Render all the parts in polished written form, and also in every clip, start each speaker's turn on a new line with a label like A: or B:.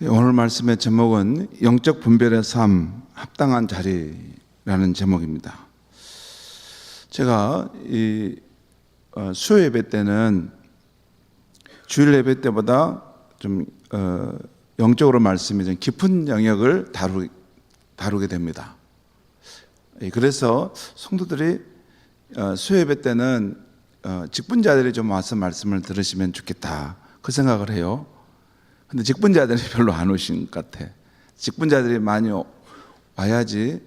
A: 오늘 말씀의 제목은 영적 분별의 삶, 합당한 자리라는 제목입니다. 제가 수요 예배 때는 주일 예배 때보다 좀 영적으로 말씀이 좀 깊은 영역을 다루게 됩니다. 그래서 성도들이 수요 예배 때는 직분자들이 좀 와서 말씀을 들으시면 좋겠다, 그 생각을 해요. 근데 직분자들이 별로 안 오신 것 같아. 직분자들이 많이 와야지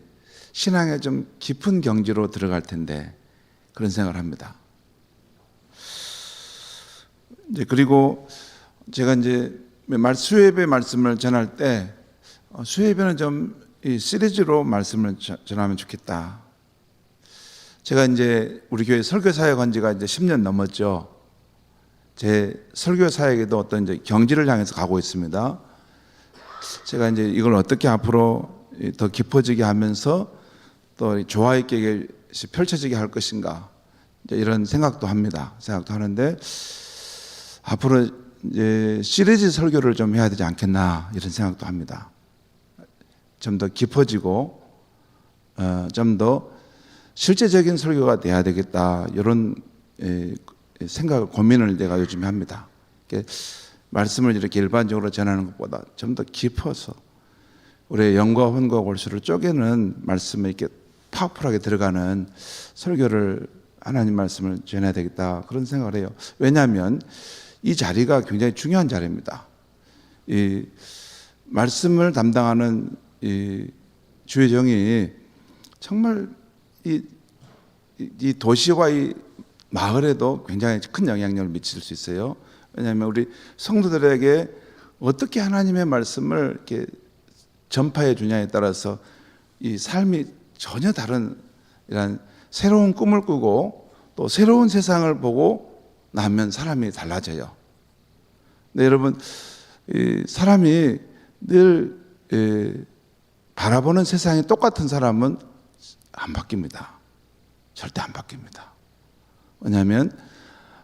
A: 신앙에 좀 깊은 경지로 들어갈 텐데, 그런 생각을 합니다. 그리고 제가 이제 수요예배 말씀을 전할 때 수요예배는 좀 이 시리즈로 말씀을 전하면 좋겠다. 제가 이제 우리 교회 설교 사역 한 지가 이제 10년 넘었죠. 제 설교 사역에도 어떤 이제 경지를 향해서 가고 있습니다. 제가 이제 이걸 어떻게 앞으로 더 깊어지게 하면서 또 조화 있게 펼쳐지게 할 것인가, 이제 이런 생각도 합니다. 생각도 하는데 앞으로 이제 시리즈 설교를 좀 해야 되지 않겠나, 이런 생각도 합니다. 좀 더 깊어지고 좀 더 실제적인 설교가 돼야 되겠다, 이런 생각을, 고민을 내가 요즘에 합니다. 말씀을 이렇게 일반적으로 전하는 것보다 좀 더 깊어서 우리의 영과 혼과 골수를 쪼개는 말씀에 이렇게 파워풀하게 들어가는 설교를, 하나님 말씀을 전해야 되겠다, 그런 생각을 해요. 왜냐하면 이 자리가 굉장히 중요한 자리입니다. 이 말씀을 담당하는 이 주의정이 정말 이 도시와 이 마을에도 굉장히 큰 영향력을 미칠 수 있어요. 왜냐하면 우리 성도들에게 어떻게 하나님의 말씀을 이렇게 전파해 주냐에 따라서 이 삶이 전혀 다른 이런 새로운 꿈을 꾸고 또 새로운 세상을 보고 나면 사람이 달라져요. 근데 여러분, 이 사람이 늘 바라보는 세상이 똑같은 사람은 안 바뀝니다. 절대 안 바뀝니다. 왜냐하면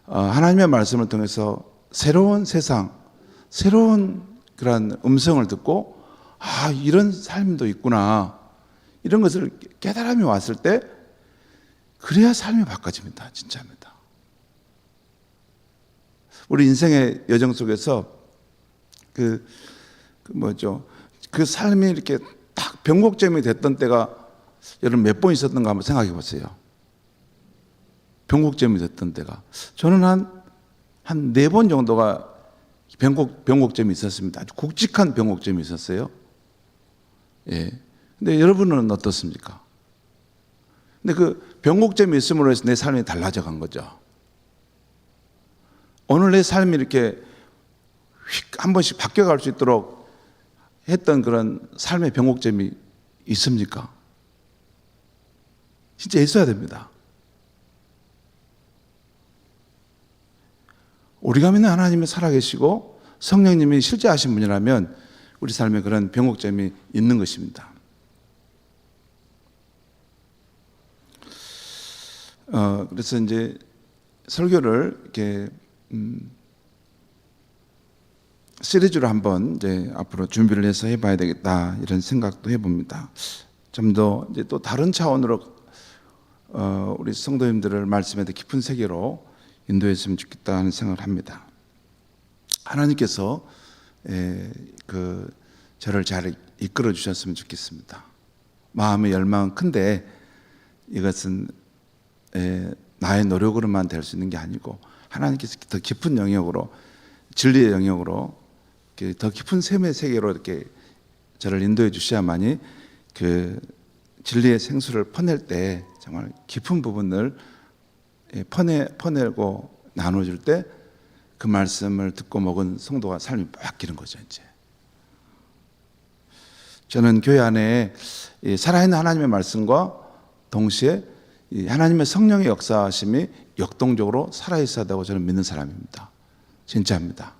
A: 하나님의 말씀을 통해서 새로운 세상, 새로운 그런 음성을 듣고, 이런 삶도 있구나, 이런 것을 깨달음이 왔을 때 그래야 삶이 바꿔집니다. 진짜입니다. 우리 인생의 여정 속에서 그 삶이 이렇게 딱 변곡점이 됐던 때가 여러분 몇 번 있었던가 한번 생각해 보세요. 변곡점이 됐던 때가, 저는 한 4번 정도가 변곡점이 있었습니다. 아주 굵직한 변곡점이 있었어요. 예. 근데 여러분은 어떻습니까? 근데 그 변곡점이 있음으로 해서 내 삶이 달라져 간 거죠. 오늘 내 삶이 이렇게 휙 한 번씩 바뀌어갈 수 있도록 했던 그런 삶의 변곡점이 있습니까? 진짜 있어야 됩니다. 우리가 믿는 하나님이 살아계시고 성령님이 실제하신 분이라면 우리 삶에 그런 변곡점이 있는 것입니다. 그래서 이제 설교를 이렇게 시리즈로 한번 이제 앞으로 준비를 해서 해봐야 되겠다, 이런 생각도 해봅니다. 좀 더 이제 또 다른 차원으로 우리 성도님들을 말씀에 더 깊은 세계로 인도했으면 좋겠다 하는 생각을 합니다. 하나님께서 저를 잘 이끌어 주셨으면 좋겠습니다. 마음의 열망은 큰데 이것은 나의 노력으로만 될 수 있는 게 아니고 하나님께서 더 깊은 영역으로, 진리의 영역으로, 더 깊은 샘의 세계로 이렇게 저를 인도해 주셔야만이 그 진리의 생수를 퍼낼 때 정말 깊은 부분을 퍼내고 나눠줄 때 그 말씀을 듣고 먹은 성도가 삶이 바뀌는 거죠. 이제 저는 교회 안에 살아있는 하나님의 말씀과 동시에 하나님의 성령의 역사하심이 역동적으로 살아있어야 되고 저는 믿는 사람입니다. 진짜입니다.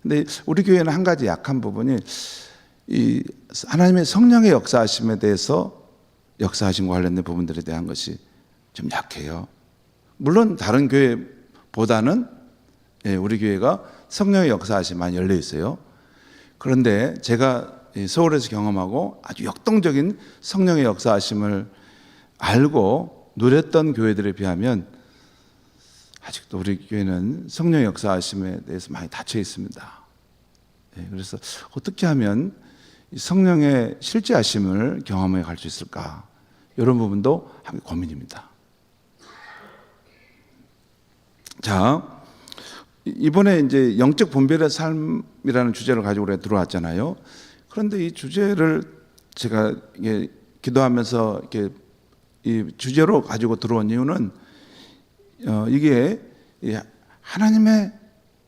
A: 근데 우리 교회는 한 가지 약한 부분이 이 하나님의 성령의 역사하심에 대해서, 역사하심과 관련된 부분들에 대한 것이 좀 약해요. 물론 다른 교회보다는 우리 교회가 성령의 역사하심이 많이 열려 있어요. 그런데 제가 서울에서 경험하고 아주 역동적인 성령의 역사하심을 알고 누렸던 교회들에 비하면 아직도 우리 교회는 성령의 역사하심에 대해서 많이 닫혀 있습니다. 그래서 어떻게 하면 성령의 실제하심을 경험해 갈 수 있을까? 이런 부분도 함께 고민입니다. 자, 이번에 이제 영적 분별의 삶이라는 주제를 가지고 우리가 들어왔잖아요. 그런데 이 주제를 제가 기도하면서 이렇게 이 주제로 가지고 들어온 이유는 이게 하나님의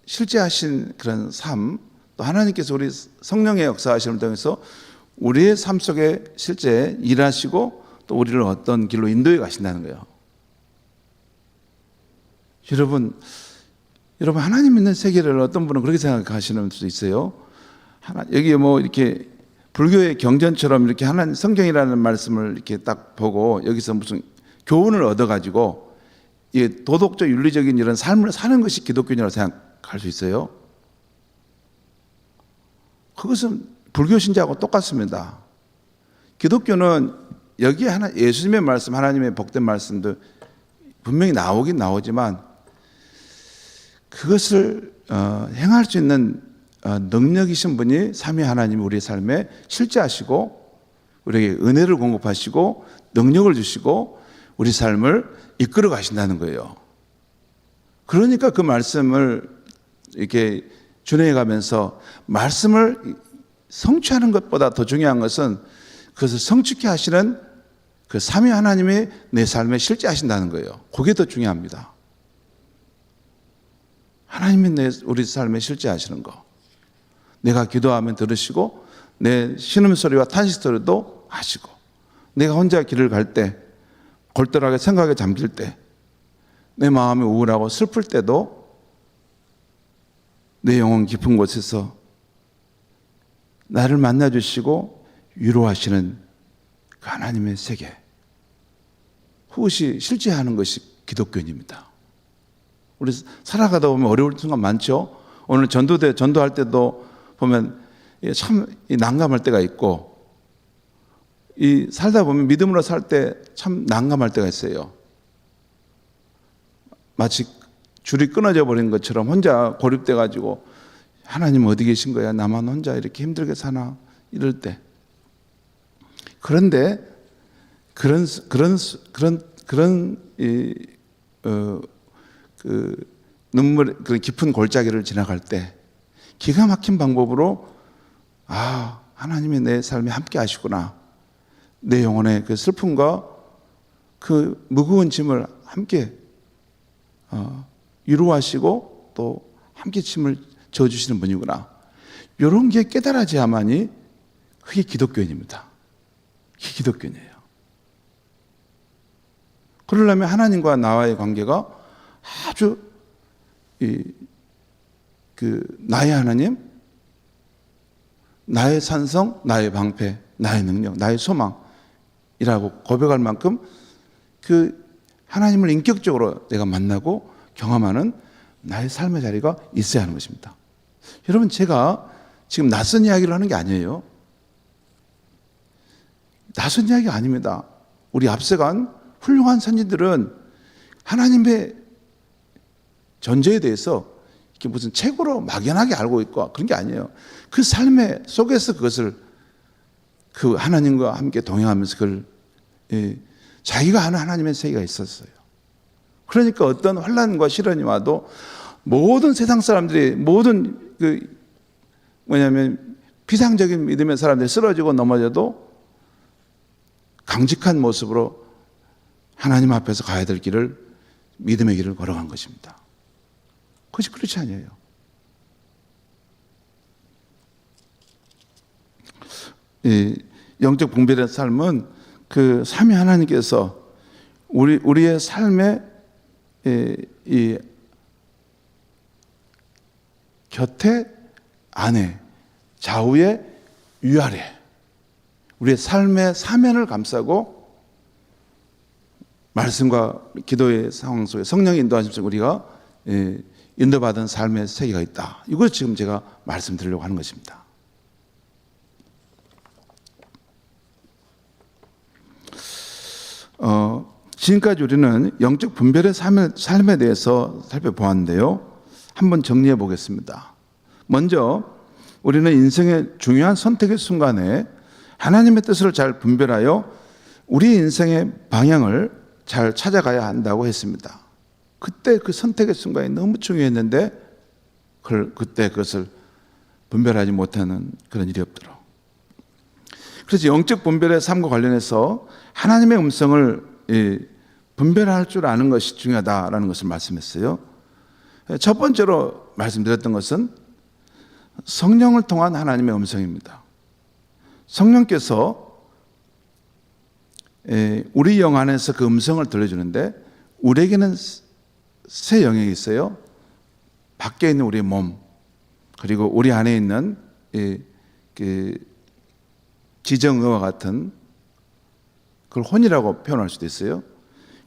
A: 실제하신 그런 삶, 또 하나님께서 우리 성령의 역사하심을 통해서 우리의 삶 속에 실제 일하시고 또 우리를 어떤 길로 인도해 가신다는 거예요. 여러분 하나님 있는 세계를 어떤 분은 그렇게 생각하시는 수도 있어요. 여기 뭐 이렇게 불교의 경전처럼 이렇게 하나님 성경이라는 말씀을 이렇게 딱 보고 여기서 무슨 교훈을 얻어가지고 이게 도덕적 윤리적인 이런 삶을 사는 것이 기독교인이라고 생각할 수 있어요. 그것은 불교 신자하고 똑같습니다. 기독교는 여기에 예수님의 말씀, 하나님의 복된 말씀도 분명히 나오긴 나오지만 그것을 행할 수 있는 능력이신 분이 삼위 하나님이 우리의 삶에 실제하시고 우리에게 은혜를 공급하시고 능력을 주시고 우리 삶을 이끌어 가신다는 거예요. 그러니까 그 말씀을 이렇게 준행해 가면서 말씀을 성취하는 것보다 더 중요한 것은 그것을 성취케 하시는 그 삼위 하나님이 내 삶에 실제하신다는 거예요. 그게 더 중요합니다. 하나님이 우리 삶에 실제하시는 거. 내가 기도하면 들으시고 내 신음소리와 탄식소리도 하시고 내가 혼자 길을 갈 때 골똘하게 생각에 잠길 때 내 마음이 우울하고 슬플 때도 내 영혼 깊은 곳에서 나를 만나주시고 위로하시는 그 하나님의 세계, 그것이 실제하는 것이 기독교인입니다. 우리 살아가다 보면 어려울 순간 많죠. 오늘 전도할 때도 보면 참 난감할 때가 있고, 이 살다 보면 믿음으로 살 때 참 난감할 때가 있어요. 마치 줄이 끊어져 버린 것처럼 혼자 고립돼 가지고 하나님 어디 계신 거야? 나만 혼자 이렇게 힘들게 사나? 이럴 때. 그런데 그런 눈물, 그 깊은 골짜기를 지나갈 때 기가 막힌 방법으로 하나님이 내 삶에 함께 하시구나. 내 영혼의 그 슬픔과 그 무거운 짐을 함께 위로하시고 또 함께 짐을 져주시는 분이구나. 이런 게 깨달아져야만이 그게 기독교인입니다. 그게 기독교인이에요. 그러려면 하나님과 나와의 관계가 아주 나의 하나님, 나의 산성, 나의 방패, 나의 능력, 나의 소망이라고 고백할 만큼 그 하나님을 인격적으로 내가 만나고 경험하는 나의 삶의 자리가 있어야 하는 것입니다. 여러분, 제가 지금 낯선 이야기를 하는 게 아니에요. 낯선 이야기가 아닙니다. 우리 앞서간 훌륭한 선지들은 하나님의 존재에 대해서 이렇게 무슨 책으로 막연하게 알고 있고 그런 게 아니에요. 그 삶의 속에서 그것을 그 하나님과 함께 동행하면서 그걸 자기가 아는 하나님의 세계가 있었어요. 그러니까 어떤 환난과 시련이 와도 모든 세상 사람들이 모든 비상적인 믿음의 사람들이 쓰러지고 넘어져도 강직한 모습으로 하나님 앞에서 가야 될 길을, 믿음의 길을 걸어간 것입니다. 그것이 그렇지 아니에요. 이 영적 분별의 삶은 그 삼위 하나님께서 우리의 삶에 이 곁에, 안에, 좌우에, 위아래 우리의 삶의 사면을 감싸고 말씀과 기도의 상황 속에 성령의 인도하심 속에 우리가 인도받은 삶의 세계가 있다. 이걸 지금 제가 말씀드리려고 하는 것입니다. 지금까지 우리는 영적 분별의 삶에 대해서 살펴보았는데요. 한번 정리해 보겠습니다. 먼저 우리는 인생의 중요한 선택의 순간에 하나님의 뜻을 잘 분별하여 우리 인생의 방향을 잘 찾아가야 한다고 했습니다. 그때 그 선택의 순간이 너무 중요했는데 그때 그것을 분별하지 못하는 그런 일이 없도록. 그래서 영적 분별의 삶과 관련해서 하나님의 음성을 분별할 줄 아는 것이 중요하다라는 것을 말씀했어요. 첫 번째로 말씀드렸던 것은 성령을 통한 하나님의 음성입니다. 성령께서 우리 영 안에서 그 음성을 들려주는데 우리에게는 세 영역이 있어요. 밖에 있는 우리의 몸, 그리고 우리 안에 있는 지정의와 같은 그걸 혼이라고 표현할 수도 있어요.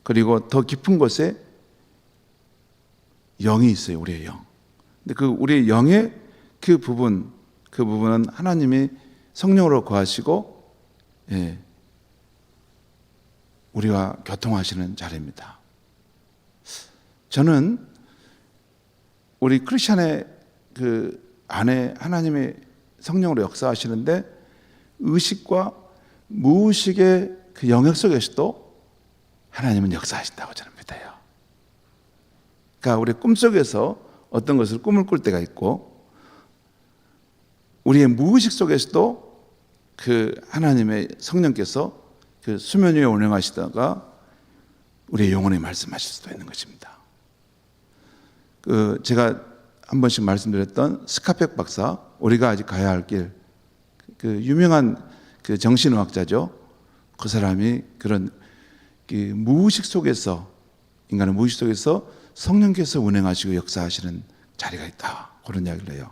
A: 그리고 더 깊은 곳에 영이 있어요. 우리의 영. 근데 그 우리의 영의 그 부분은 하나님이 성령으로 거하시고 우리와 교통하시는 자리입니다. 저는 우리 크리스천의 그 안에 하나님의 성령으로 역사하시는데 의식과 무의식의 그 영역 속에서도 하나님은 역사하신다고 저는 믿어요. 그러니까 우리 꿈속에서 어떤 것을 꿈을 꿀 때가 있고 우리의 무의식 속에서도 그 하나님의 성령께서 그 수면 위에 운행하시다가 우리의 영혼에 말씀하실 수도 있는 것입니다. 제가 한 번씩 말씀드렸던 스카펙 박사, 우리가 아직 가야 할 길, 그 유명한 그 정신의학자죠. 그 사람이 그런 무의식 속에서, 인간의 무의식 속에서 성령께서 운행하시고 역사하시는 자리가 있다, 그런 이야기를 해요.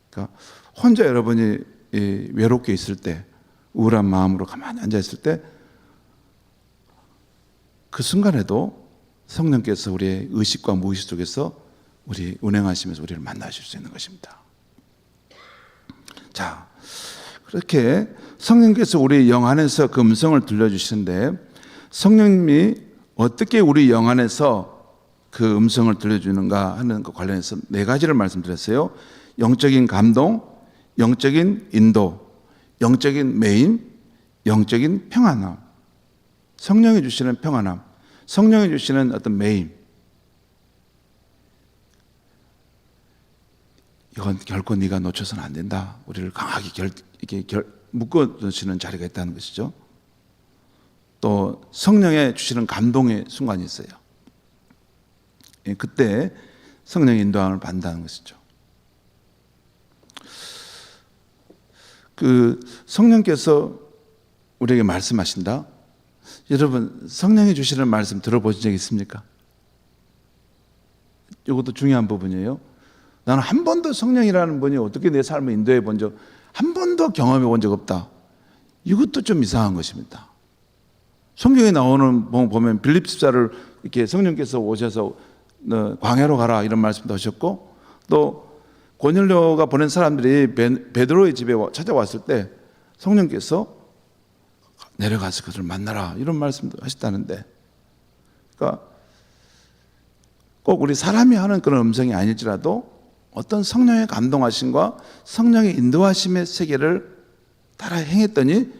A: 그러니까 혼자 여러분이 외롭게 있을 때, 우울한 마음으로 가만히 앉아 있을 때 그 순간에도 성령께서 우리의 의식과 무의식 속에서 우리 운행하시면서 우리를 만나실 수 있는 것입니다. 자, 그렇게 성령께서 우리 영 안에서 그 음성을 들려주시는데 성령님이 어떻게 우리 영 안에서 그 음성을 들려주는가 하는 것 관련해서 네 가지를 말씀드렸어요. 영적인 감동, 영적인 인도, 영적인 매임, 영적인 평안함. 성령이 주시는 평안함, 성령이 주시는 어떤 매임. 이건 결코 네가 놓쳐서는 안 된다. 우리를 강하게 묶어주시는 자리가 있다는 것이죠. 또 성령의 주시는 감동의 순간이 있어요. 그때 성령의 인도함을 받는다는 것이죠. 그 성령께서 우리에게 말씀하신다. 여러분, 성령이 주시는 말씀 들어보신 적 있습니까? 이것도 중요한 부분이에요. 나는 한 번도 성령이라는 분이 어떻게 내 삶을 인도해 본 적, 한 번도 경험해 본 적 없다. 이것도 좀 이상한 것입니다. 성경에 나오는 보면 빌립 집사를 이렇게 성령께서 오셔서 너 광야로 가라 이런 말씀도 하셨고, 또 고넬료가 보낸 사람들이 베드로의 집에 찾아왔을 때 성령께서 내려가서 그들을 만나라 이런 말씀도 하셨다는데, 그러니까 꼭 우리 사람이 하는 그런 음성이 아닐지라도 어떤 성령의 감동하심과 성령의 인도하심의 세계를 따라 행했더니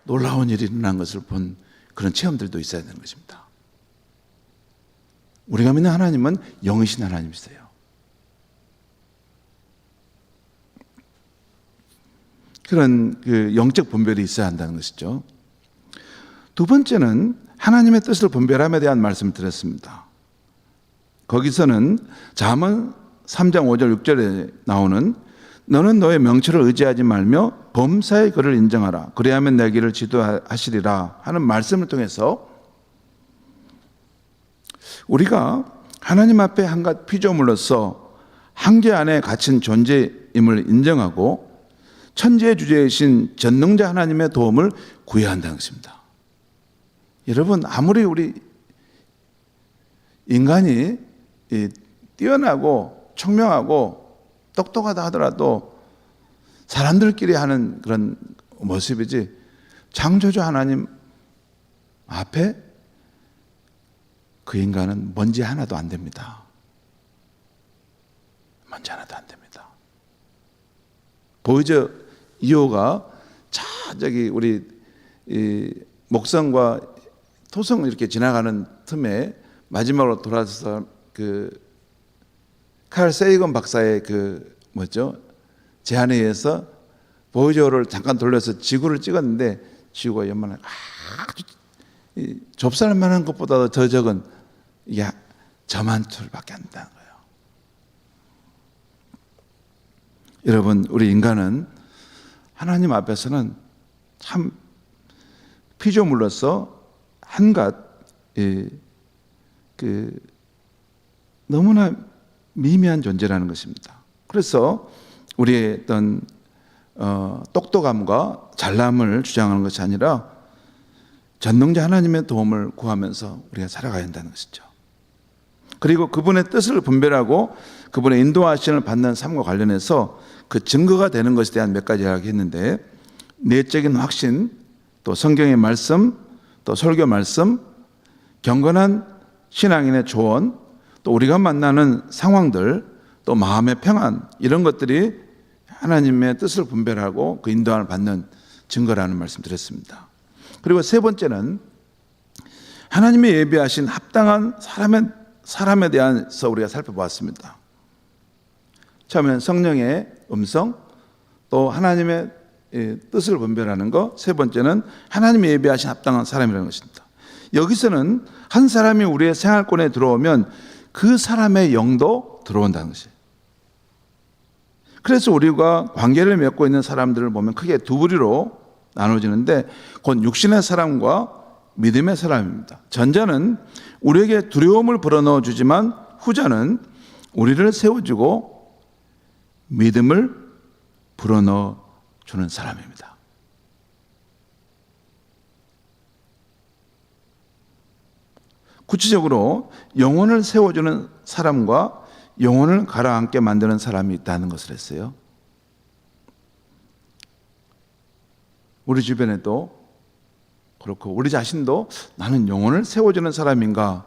A: 놀라운 일이 일어난 것을 본 그런 체험들도 있어야 되는 것입니다. 우리가 믿는 하나님은 영이신 하나님이세요. 그런 그 영적 분별이 있어야 한다는 것이죠. 두 번째는 하나님의 뜻을 분별함에 대한 말씀을 드렸습니다. 거기서는 잠언 3장 5절 6절에 나오는 너는 너의 명철을 의지하지 말며 범사의 글을 인정하라. 그래야만 내 길을 지도하시리라 하는 말씀을 통해서 우리가 하나님 앞에 한갓 피조물로서 한계 안에 갇힌 존재임을 인정하고 천지의 주제이신 전능자 하나님의 도움을 구해야 한다는 것입니다. 여러분, 아무리 우리 인간이 뛰어나고 청명하고 똑똑하다 하더라도 사람들끼리 하는 그런 모습이지 창조주 하나님 앞에 그 인간은 먼지 하나도 안 됩니다. 먼지 하나도 안 됩니다. 보이저 2호가 저기 우리 목성과 토성을 이렇게 지나가는 틈에 마지막으로 돌아서서 칼 세이건 박사의 제안에 의해서 보이저를 잠깐 돌려서 지구를 찍었는데 지구가 연만한 아주 좁쌀만한 것보다도 더 적은 이게 저만툴밖에 안 된다는 거예요. 여러분, 우리 인간은 하나님 앞에서는 참 피조물로서 한갓 너무나 미미한 존재라는 것입니다. 그래서 우리의 어떤 똑똑함과 잘남을 주장하는 것이 아니라 전능자 하나님의 도움을 구하면서 우리가 살아가야 한다는 것이죠. 그리고 그분의 뜻을 분별하고 그분의 인도하심을 받는 삶과 관련해서 그 증거가 되는 것에 대한 몇 가지 이야기했는데, 내적인 확신, 또 성경의 말씀, 또 설교 말씀, 경건한 신앙인의 조언, 또 우리가 만나는 상황들, 또 마음의 평안, 이런 것들이 하나님의 뜻을 분별하고 그 인도함을 받는 증거라는 말씀 드렸습니다. 그리고 세 번째는 하나님이 예비하신 합당한 사람에 대해서 우리가 살펴보았습니다. 처음에는 성령의 음성, 또 하나님의 뜻을 분별하는 것, 세 번째는 하나님이 예비하신 합당한 사람이라는 것입니다. 여기서는 한 사람이 우리의 생활권에 들어오면 그 사람의 영도 들어온다는 것이에요. 그래서 우리가 관계를 맺고 있는 사람들을 보면 크게 두 부류로 나눠지는데, 곧 육신의 사람과 믿음의 사람입니다. 전자는 우리에게 두려움을 불어넣어 주지만 후자는 우리를 세워주고 믿음을 불어넣어 주는 사람입니다. 구체적으로 영혼을 세워주는 사람과 영혼을 가라앉게 만드는 사람이 있다는 것을 했어요. 우리 주변에도 그렇고 우리 자신도 나는 영혼을 세워주는 사람인가,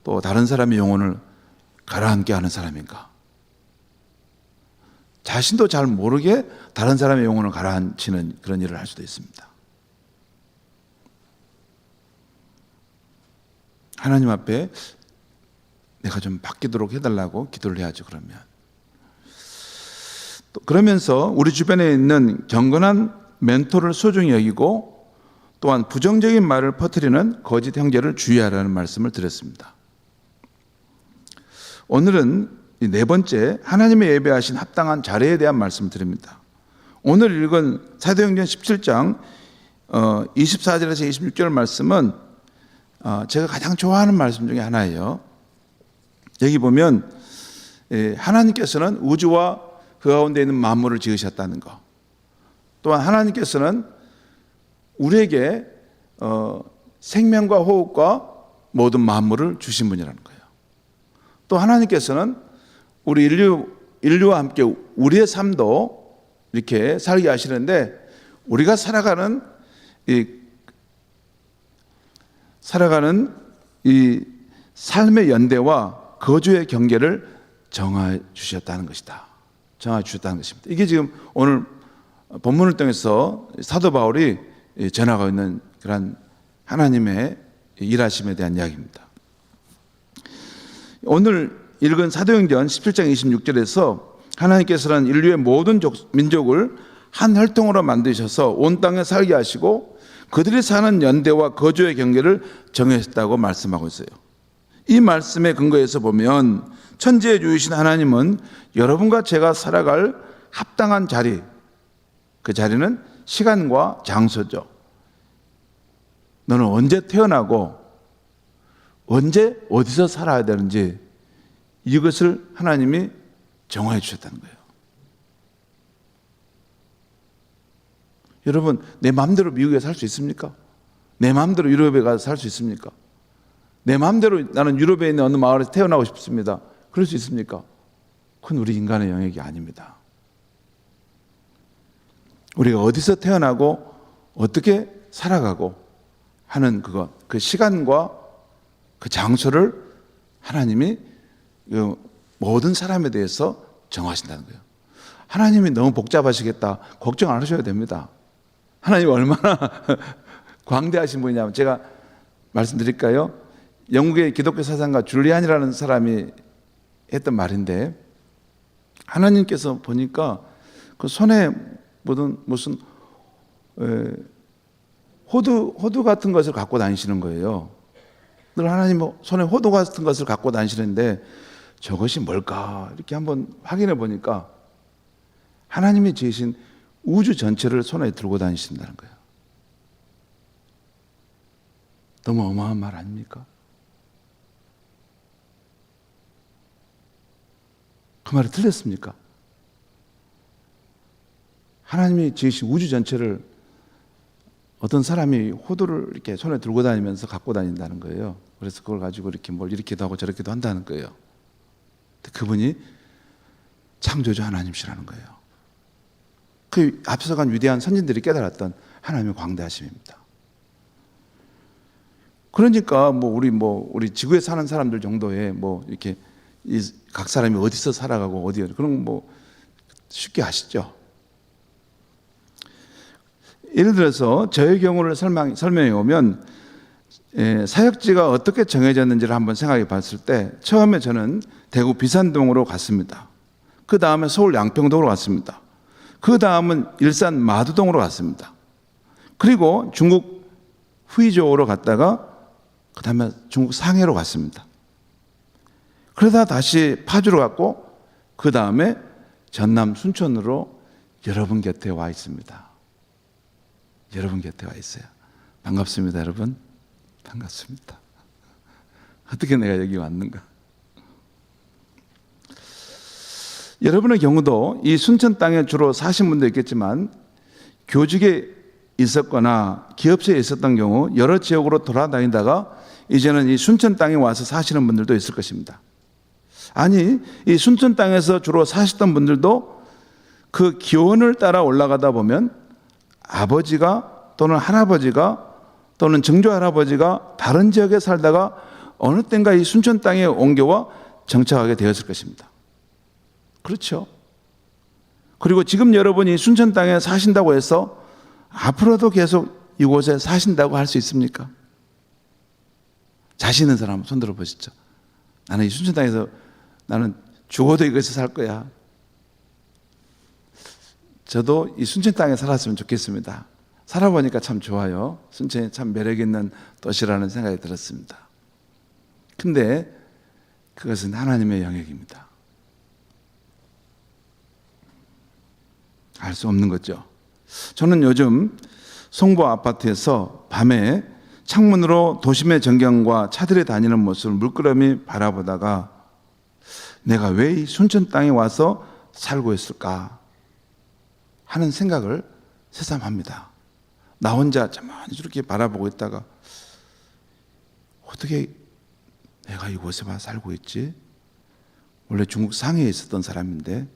A: 또 다른 사람의 영혼을 가라앉게 하는 사람인가, 자신도 잘 모르게 다른 사람의 영혼을 가라앉히는 그런 일을 할 수도 있습니다. 하나님 앞에 내가 좀 바뀌도록 해달라고 기도를 해야죠. 또 그러면서 우리 주변에 있는 경건한 멘토를 소중히 여기고, 또한 부정적인 말을 퍼뜨리는 거짓 형제를 주의하라는 말씀을 드렸습니다. 오늘은 이 네 번째, 하나님의 예배하신 합당한 자리에 대한 말씀을 드립니다. 오늘 읽은 사도행전 17장 24절에서 26절 말씀은 제가 가장 좋아하는 말씀 중에 하나예요. 여기 보면 하나님께서는 우주와 그 가운데 있는 만물을 지으셨다는 것, 또한 하나님께서는 우리에게 생명과 호흡과 모든 만물을 주신 분이라는 거예요. 또 하나님께서는 우리 인류와 함께 우리의 삶도 이렇게 살게 하시는데, 우리가 살아가는 이 삶의 연대와 거주의 경계를 정해 주셨다는 것이다. 정해 주셨다는 것입니다. 이게 지금 오늘 본문을 통해서 사도 바울이 전하고 있는 그런 하나님의 일하심에 대한 이야기입니다. 오늘 읽은 사도행전 17장 26절에서 하나님께서는 인류의 모든 민족을 한 혈통으로 만드셔서 온 땅에 살게 하시고 그들이 사는 연대와 거주의 경계를 정하셨다고 말씀하고 있어요. 이 말씀에 근거해서 보면 천지의 주이신 하나님은 여러분과 제가 살아갈 합당한 자리, 그 자리는 시간과 장소죠. 너는 언제 태어나고 언제 어디서 살아야 되는지 이것을 하나님이 정하여 주셨다는 거예요. 여러분, 내 마음대로 미국에 살 수 있습니까? 내 마음대로 유럽에 가서 살 수 있습니까? 내 마음대로 나는 유럽에 있는 어느 마을에서 태어나고 싶습니다. 그럴 수 있습니까? 그건 우리 인간의 영역이 아닙니다. 우리가 어디서 태어나고 어떻게 살아가고 하는 그 시간과 그 장소를 하나님이 모든 사람에 대해서 정하신다는 거예요. 하나님이 너무 복잡하시겠다 걱정 안 하셔야 됩니다. 하나님 얼마나 광대하신 분이냐면, 제가 말씀드릴까요? 영국의 기독교 사상가 줄리안이라는 사람이 했던 말인데, 하나님께서 보니까 그 손에 무슨 호두 같은 것을 갖고 다니시는 거예요. 늘 하나님 손에 호두 같은 것을 갖고 다니시는데 저것이 뭘까 이렇게 한번 확인해 보니까 하나님이 지으신 우주 전체를 손에 들고 다니신다는 거예요. 너무 어마어마한 말 아닙니까? 그 말이 틀렸습니까? 하나님이 지으신 우주 전체를 어떤 사람이 호두를 이렇게 손에 들고 다니면서 갖고 다닌다는 거예요. 그래서 그걸 가지고 이렇게 뭘 이렇게도 하고 저렇게도 한다는 거예요. 그분이 창조주 하나님이시라는 거예요. 그 앞서간 위대한 선진들이 깨달았던 하나님의 광대하심입니다. 그러니까 우리 지구에 사는 사람들 정도의 이렇게 각 사람이 어디서 살아가고 그런 쉽게 아시죠? 예를 들어서 저의 경우를 설명해 오면, 사역지가 어떻게 정해졌는지를 한번 생각해 봤을 때, 처음에 저는 대구 비산동으로 갔습니다. 그 다음에 서울 양평동으로 갔습니다. 그 다음은 일산 마두동으로 갔습니다. 그리고 중국 후이조우로 갔다가 그 다음에 중국 상해로 갔습니다. 그러다 다시 파주로 갔고 그 다음에 전남 순천으로 여러분 곁에 와 있습니다. 여러분 곁에 와 있어요. 반갑습니다, 여러분. 반갑습니다. 어떻게 내가 여기 왔는가? 여러분의 경우도 이 순천 땅에 주로 사신 분도 있겠지만, 교직에 있었거나 기업체에 있었던 경우 여러 지역으로 돌아다니다가 이제는 이 순천 땅에 와서 사시는 분들도 있을 것입니다. 아니, 이 순천 땅에서 주로 사셨던 분들도 그 기원을 따라 올라가다 보면 아버지가 또는 할아버지가 또는 증조 할아버지가 다른 지역에 살다가 어느 땐가 이 순천 땅에 옮겨와 정착하게 되었을 것입니다. 그렇죠? 그리고 지금 여러분이 순천 땅에 사신다고 해서 앞으로도 계속 이곳에 사신다고 할 수 있습니까? 자신 있는 사람 손 들어 보시죠. 나는 이 순천 땅에서 나는 죽어도 이곳에 살 거야. 저도 이 순천 땅에 살았으면 좋겠습니다. 살아보니까 참 좋아요. 순천이 참 매력 있는 도시라는 생각이 들었습니다. 근데 그것은 하나님의 영역입니다. 알 수 없는 거죠. 저는 요즘 송보 아파트에서 밤에 창문으로 도심의 전경과 차들이 다니는 모습을 물끄러미 바라보다가 내가 왜 이 순천 땅에 와서 살고 있을까 하는 생각을 새삼합니다. 나 혼자 가만히 이렇게 바라보고 있다가 어떻게 내가 이곳에 와 살고 있지? 원래 중국 상해에 있었던 사람인데.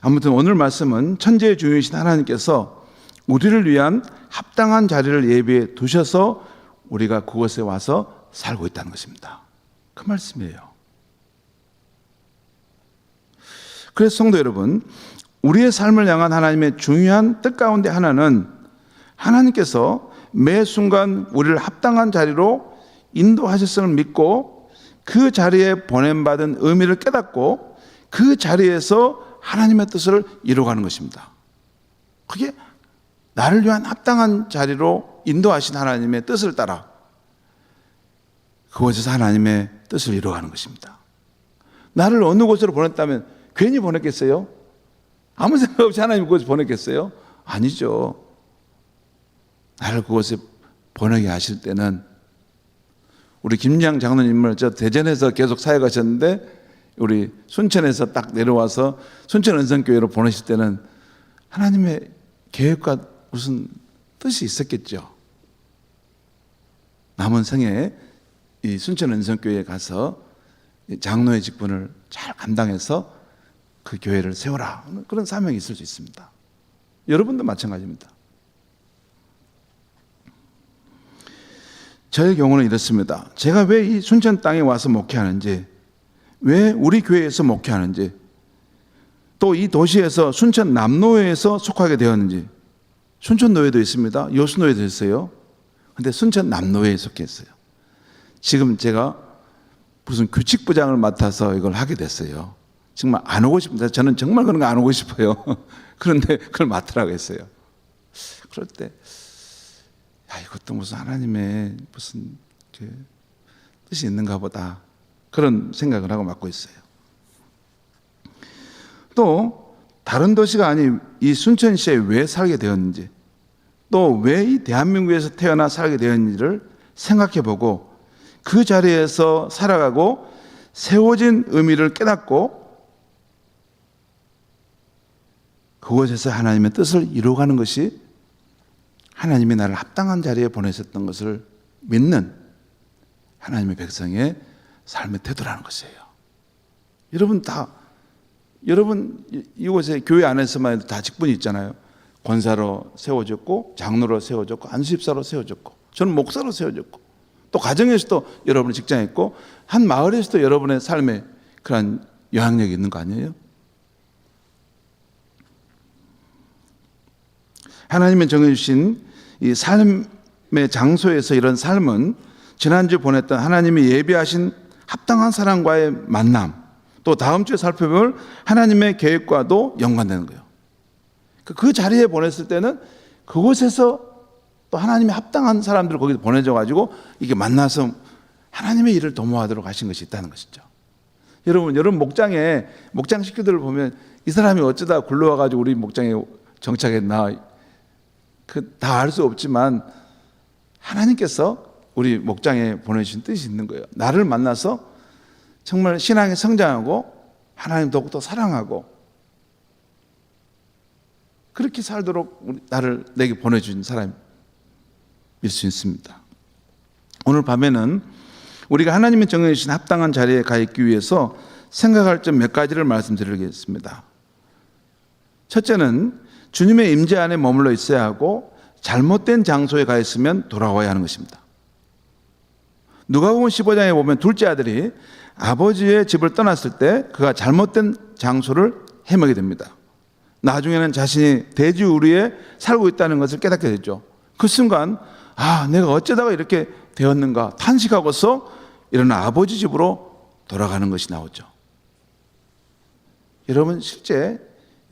A: 아무튼 오늘 말씀은 천지의 주인이신 하나님께서 우리를 위한 합당한 자리를 예비해 두셔서 우리가 그곳에 와서 살고 있다는 것입니다. 그 말씀이에요. 그래서 성도 여러분, 우리의 삶을 향한 하나님의 중요한 뜻 가운데 하나는 하나님께서 매 순간 우리를 합당한 자리로 인도하셨음을 믿고 그 자리에 보냄받은 의미를 깨닫고 그 자리에서 하나님의 뜻을 이루어가는 것입니다. 그게 나를 위한 합당한 자리로 인도하신 하나님의 뜻을 따라 그곳에서 하나님의 뜻을 이루어가는 것입니다. 나를 어느 곳으로 보냈다면 괜히 보냈겠어요? 아무 생각 없이 하나님 그곳에 보냈겠어요? 아니죠. 나를 그곳에 보내게 하실 때는 우리 김양 장로님을 저 대전에서 계속 사역하셨는데 우리 순천에서 딱 내려와서 순천 은성교회로 보내실 때는 하나님의 계획과 무슨 뜻이 있었겠죠. 남은 생에 이 순천 은성교회에 가서 장로의 직분을 잘 감당해서 그 교회를 세워라, 그런 사명이 있을 수 있습니다. 여러분도 마찬가지입니다. 저의 경우는 이렇습니다. 제가 왜 이 순천 땅에 와서 목회하는지, 왜 우리 교회에서 목회하는지, 또 이 도시에서 순천 남노회에서 속하게 되었는지. 순천 노회도 있습니다. 여수노회도 있어요. 근데 순천 남노회에 속했어요. 지금 제가 무슨 규칙부장을 맡아서 이걸 하게 됐어요. 정말 안 오고 싶습니다. 저는 정말 그런 거 안 오고 싶어요. 그런데 그걸 맡으라고 했어요. 그럴 때, 이것도 무슨 하나님의 무슨 뜻이 있는가 보다. 그런 생각을 하고 맡고 있어요. 또 다른 도시가 아닌 이 순천시에 왜 살게 되었는지, 또 왜 이 대한민국에서 태어나 살게 되었는지를 생각해보고 그 자리에서 살아가고 세워진 의미를 깨닫고 그곳에서 하나님의 뜻을 이루어가는 것이 하나님이 나를 합당한 자리에 보내셨던 것을 믿는 하나님의 백성의 삶의 태도라는 것이에요. 여러분 이곳에 교회 안에서만 해도 다 직분이 있잖아요. 권사로 세워졌고, 장로로 세워졌고, 안수집사로 세워졌고, 저는 목사로 세워졌고, 또 가정에서도 여러분의 직장에 있고, 한 마을에서도 여러분의 삶에 그런 영향력이 있는 거 아니에요? 하나님이 정해주신 이 삶의 장소에서 이런 삶은 지난주에 보냈던 하나님이 예비하신 합당한 사람과의 만남, 또 다음 주에 살펴볼 하나님의 계획과도 연관되는 거예요. 그 자리에 보냈을 때는 그곳에서 또 하나님이 합당한 사람들을 거기서 보내줘가지고 이게 만나서 하나님의 일을 도모하도록 하신 것이 있다는 것이죠. 여러분 목장 식구들을 보면 이 사람이 어쩌다 굴러와가지고 우리 목장에 정착했나, 다 알 수 없지만 하나님께서 우리 목장에 보내주신 뜻이 있는 거예요. 나를 만나서 정말 신앙에 성장하고 하나님 더욱더 사랑하고 그렇게 살도록 내게 보내준 사람일 수 있습니다. 오늘 밤에는 우리가 하나님이 정해주신 합당한 자리에 가 있기 위해서 생각할 점 몇 가지를 말씀드리겠습니다. 첫째는 주님의 임재 안에 머물러 있어야 하고 잘못된 장소에 가 있으면 돌아와야 하는 것입니다. 누가복음 15장에 보면 둘째 아들이 아버지의 집을 떠났을 때 그가 잘못된 장소를 헤매게 됩니다. 나중에는 자신이 돼지우리에 살고 있다는 것을 깨닫게 되죠. 그 순간 내가 어쩌다가 이렇게 되었는가 탄식하고서 일어나 아버지 집으로 돌아가는 것이 나오죠. 여러분, 실제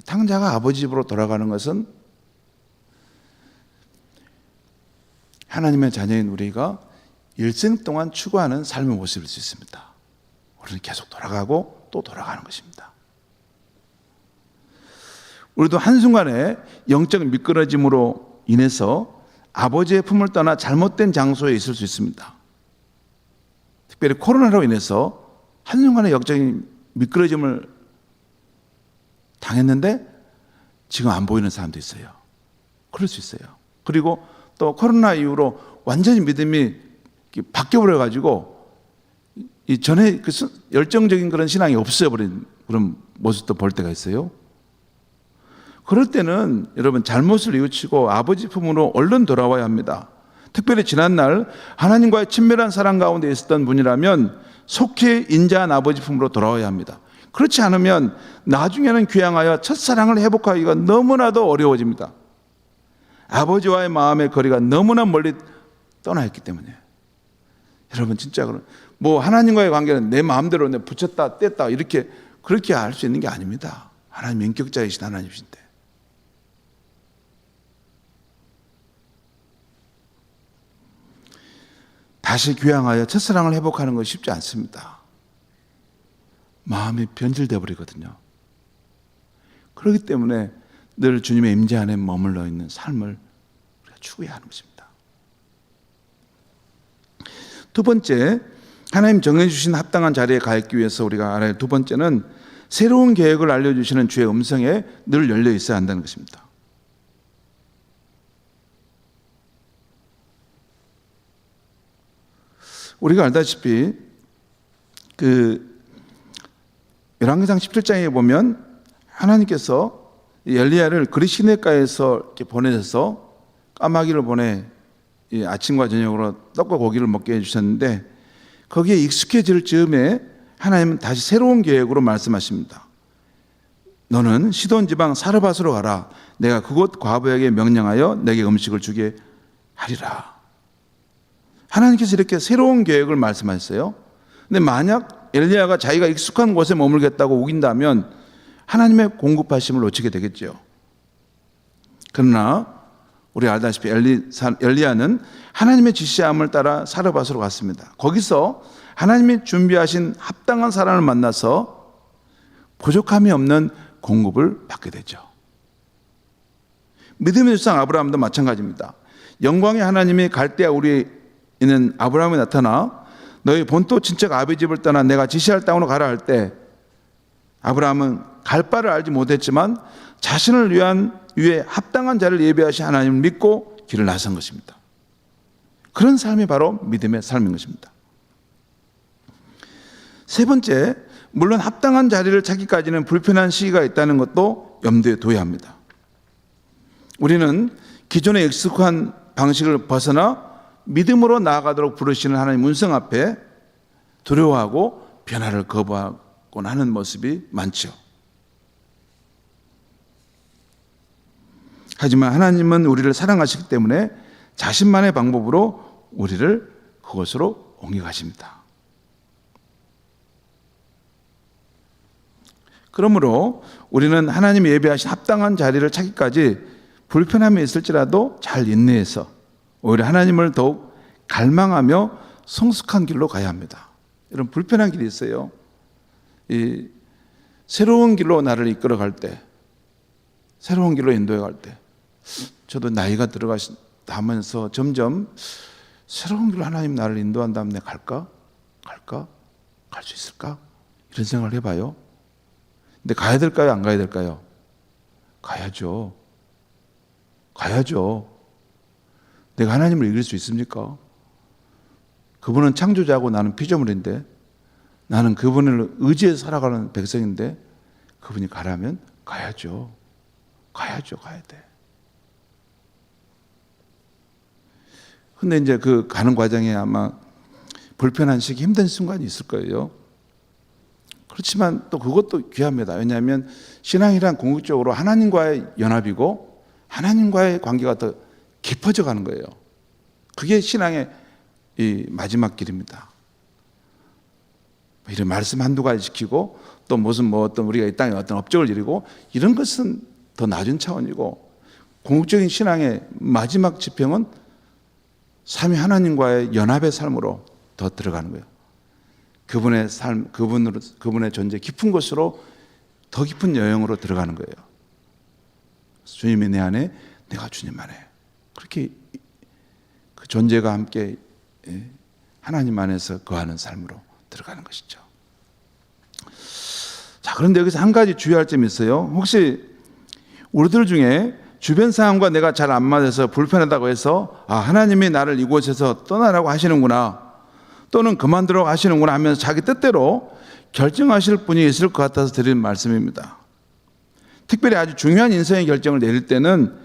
A: 탕자가 아버지 집으로 돌아가는 것은 하나님의 자녀인 우리가 일생 동안 추구하는 삶의 모습일 수 있습니다. 우리는 계속 돌아가고 또 돌아가는 것입니다. 우리도 한순간에 영적 미끄러짐으로 인해서 아버지의 품을 떠나 잘못된 장소에 있을 수 있습니다. 특별히 코로나로 인해서 한순간에 영적인 미끄러짐을 당했는데 지금 안 보이는 사람도 있어요. 그럴 수 있어요. 그리고 또 코로나 이후로 완전히 믿음이 바뀌어버려가지고 전에 열정적인 그런 신앙이 없어버린 그런 모습도 볼 때가 있어요. 그럴 때는 여러분 잘못을 뉘우치고 아버지 품으로 얼른 돌아와야 합니다. 특별히 지난날 하나님과의 친밀한 사랑 가운데 있었던 분이라면 속히 인자한 아버지 품으로 돌아와야 합니다. 그렇지 않으면 나중에는 귀향하여 첫사랑을 회복하기가 너무나도 어려워집니다. 아버지와의 마음의 거리가 너무나 멀리 떠나 있기 때문에. 여러분 진짜 하나님과의 관계는 내 마음대로 붙였다 뗐다 그렇게 할 수 있는 게 아닙니다. 하나님 인격자이신 하나님이신데. 다시 귀향하여 첫사랑을 회복하는 것이 쉽지 않습니다. 마음이 변질되어 버리거든요. 그렇기 때문에 늘 주님의 임재 안에 머물러 있는 삶을 우리가 추구해야 하는 것입니다. 두 번째, 하나님 정해주신 합당한 자리에 가 있기 위해서 우리가 알아야 할 두 번째는 새로운 계획을 알려주시는 주의 음성에 늘 열려 있어야 한다는 것입니다. 우리가 알다시피 열왕기상 17장에 보면 하나님께서 엘리야를 그리 시내가에서 이렇게 보내셔서 까마귀를 보내 이 아침과 저녁으로 떡과 고기를 먹게 해주셨는데 거기에 익숙해질 즈음에 하나님은 다시 새로운 계획으로 말씀하십니다. 너는 시돈 지방 사르밧으로 가라. 내가 그곳 과부에게 명령하여 내게 음식을 주게 하리라. 하나님께서 이렇게 새로운 계획을 말씀하셨어요. 근데 만약 엘리야가 자기가 익숙한 곳에 머물겠다고 우긴다면 하나님의 공급하심을 놓치게 되겠죠. 그러나 우리 알다시피 엘리야는 하나님의 지시함을 따라 사르밧으로 갔습니다. 거기서 하나님이 준비하신 합당한 사람을 만나서 부족함이 없는 공급을 받게 되죠. 믿음의 조상 아브라함도 마찬가지입니다. 영광의 하나님이 갈대아 우리에 있는 아브라함에 나타나 너희 본토 친척 아비 집을 떠나 내가 지시할 땅으로 가라 할 때 아브라함은 갈 바를 알지 못했지만 자신을 위해 합당한 자를 예비하신 하나님을 믿고 길을 나선 것입니다. 그런 삶이 바로 믿음의 삶인 것입니다. 세 번째, 물론 합당한 자리를 찾기까지는 불편한 시기가 있다는 것도 염두에 둬야 합니다. 우리는 기존의 익숙한 방식을 벗어나 믿음으로 나아가도록 부르시는 하나님 운성 앞에 두려워하고 변화를 거부하곤 하는 모습이 많죠. 하지만 하나님은 우리를 사랑하시기 때문에 자신만의 방법으로 우리를 그곳으로 옮겨가십니다. 그러므로 우리는 하나님이 예비하신 합당한 자리를 찾기까지 불편함이 있을지라도 잘 인내해서 오히려 하나님을 더욱 갈망하며 성숙한 길로 가야 합니다. 이런 불편한 길이 있어요. 이 새로운 길로 나를 이끌어갈 때, 새로운 길로 인도해 갈 때, 저도 나이가 들어가면서 점점 새로운 길로 하나님 나를 인도한다면 내가 갈까? 갈 수 있을까? 이런 생각을 해봐요. 근데 가야 될까요? 안 가야 될까요? 가야죠. 내가 하나님을 이길 수 있습니까? 그분은 창조자고 나는 피조물인데, 나는 그분을 의지해서 살아가는 백성인데, 그분이 가라면 가야죠. 가야 돼. 근데 이제 그 가는 과정에 아마 불편한 시기, 힘든 순간이 있을 거예요. 그렇지만 또 그것도 귀합니다. 왜냐하면 신앙이란 궁극적으로 하나님과의 연합이고 하나님과의 관계가 더 깊어져 가는 거예요. 그게 신앙의 이 마지막 길입니다. 이런 말씀 한두 가지 지키고 또 무슨 어떤 우리가 이 땅에 어떤 업적을 이루고 이런 것은 더 낮은 차원이고, 궁극적인 신앙의 마지막 지평은 삼위 하나님과의 연합의 삶으로 더 들어가는 거예요. 그분의 삶, 그분의 존재 깊은 곳으로 더 깊은 여행으로 들어가는 거예요. 주님이 내 안에, 내가 주님 안에. 그렇게 그 존재가 함께 하나님 안에서 거하는 삶으로 들어가는 것이죠. 자, 그런데 여기서 한 가지 주의할 점이 있어요. 혹시 우리들 중에 주변 상황과 내가 잘 안 맞아서 불편하다고 해서 하나님이 나를 이곳에서 떠나라고 하시는구나, 또는 그만두라고 하시는구나 하면서 자기 뜻대로 결정하실 분이 있을 것 같아서 드리는 말씀입니다. 특별히 아주 중요한 인생의 결정을 내릴 때는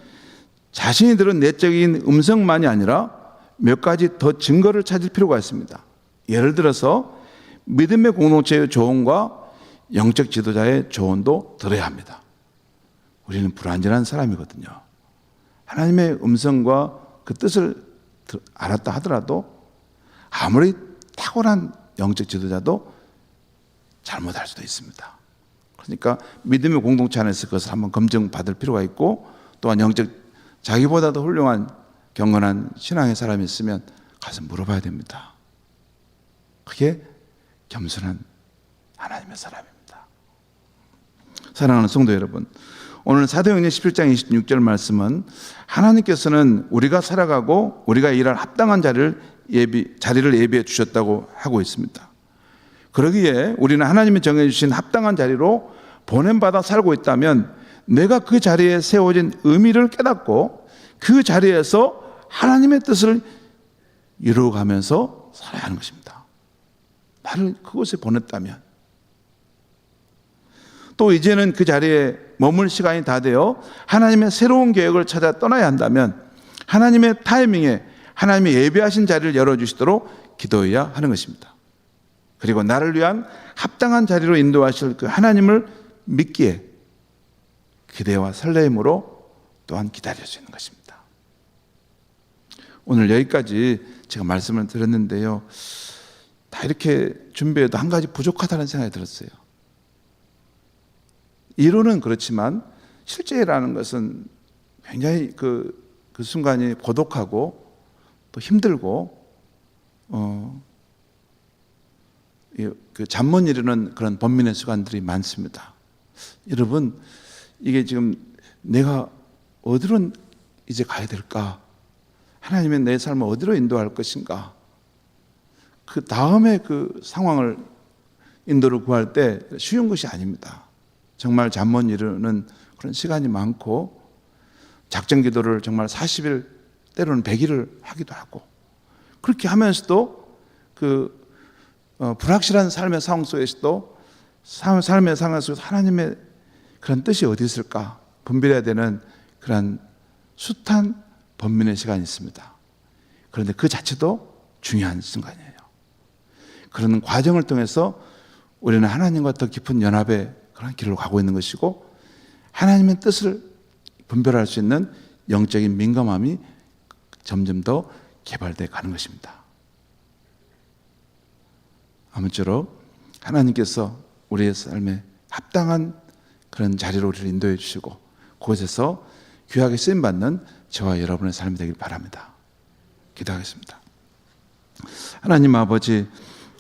A: 자신이 들은 내적인 음성만이 아니라 몇 가지 더 증거를 찾을 필요가 있습니다. 예를 들어서 믿음의 공동체의 조언과 영적 지도자의 조언도 들어야 합니다. 우리는 불완전한 사람이거든요. 하나님의 음성과 그 뜻을 알았다 하더라도 아무리 탁월한 영적 지도자도 잘못할 수도 있습니다. 그러니까 믿음의 공동체 안에서 그것을 한번 검증받을 필요가 있고, 또한 영적 자기보다도 훌륭한 경건한 신앙의 사람이 있으면 가서 물어봐야 됩니다. 그게 겸손한 하나님의 사람입니다. 사랑하는 성도 여러분, 오늘 사도행전 17장 26절 말씀은 하나님께서는 우리가 살아가고 우리가 일할 합당한 자리를 예비해 주셨다고 하고 있습니다. 그러기에 우리는 하나님이 정해주신 합당한 자리로 보냄받아 살고 있다면 내가 그 자리에 세워진 의미를 깨닫고 그 자리에서 하나님의 뜻을 이루어가면서 살아야 하는 것입니다. 나를 그곳에 보냈다면, 또 이제는 그 자리에 머물 시간이 다 되어 하나님의 새로운 계획을 찾아 떠나야 한다면 하나님의 타이밍에 하나님의 예비하신 자리를 열어주시도록 기도해야 하는 것입니다. 그리고 나를 위한 합당한 자리로 인도하실 그 하나님을 믿기에 기대와 설레임으로 또한 기다릴 수 있는 것입니다. 오늘 여기까지 제가 말씀을 드렸는데요, 다 이렇게 준비해도 한 가지 부족하다는 생각이 들었어요. 이론은 그렇지만 실제라는 것은 굉장히 그 순간이 고독하고 또 힘들고 그 잠 못 이루는 그런 번민의 시간들이 많습니다. 여러분, 이게 지금 내가 어디로 이제 가야 될까? 하나님의 내 삶을 어디로 인도할 것인가? 그 다음에 그 상황을 인도를 구할 때 쉬운 것이 아닙니다. 정말 잠 못 이루는 그런 시간이 많고, 작정 기도를 정말 40일 때로는 100일을 하기도 하고, 그렇게 하면서도 불확실한 삶의 상황 속에서도 삶의 상황 속에서 하나님의 그런 뜻이 어디 있을까 분별해야 되는 그런 숱한 번민의 시간이 있습니다. 그런데 그 자체도 중요한 순간이에요. 그런 과정을 통해서 우리는 하나님과 더 깊은 연합의 그런 길을 가고 있는 것이고, 하나님의 뜻을 분별할 수 있는 영적인 민감함이 점점 더 개발되어 가는 것입니다. 아무쪼록 하나님께서 우리의 삶에 합당한 그런 자리로 우리를 인도해 주시고, 그곳에서 귀하게 쓰임받는 저와 여러분의 삶이 되길 바랍니다. 기도하겠습니다. 하나님 아버지,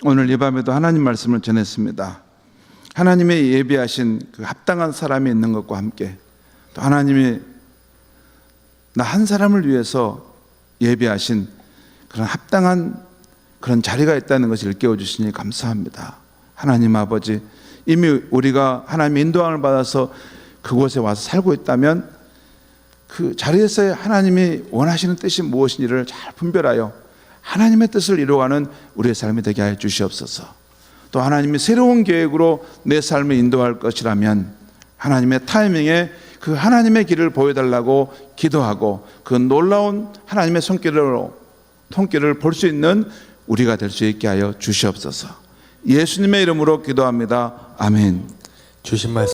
A: 오늘 이 밤에도 하나님 말씀을 전했습니다. 하나님의 예비하신 그 합당한 사람이 있는 것과 함께, 또 하나님이 나 한 사람을 위해서 예비하신 그런 합당한 그런 자리가 있다는 것을 일깨워 주시니 감사합니다. 하나님 아버지, 이미 우리가 하나님의 인도함을 받아서 그곳에 와서 살고 있다면 그 자리에서의 하나님이 원하시는 뜻이 무엇인지를 잘 분별하여 하나님의 뜻을 이루어가는 우리의 삶이 되게 하여 주시옵소서. 또 하나님이 새로운 계획으로 내 삶을 인도할 것이라면 하나님의 타이밍에 그 하나님의 길을 보여달라고 기도하고, 그 놀라운 하나님의 손길을 볼 수 있는 우리가 될 수 있게 하여 주시옵소서. 예수님의 이름으로 기도합니다. 아멘.
B: 주신 말씀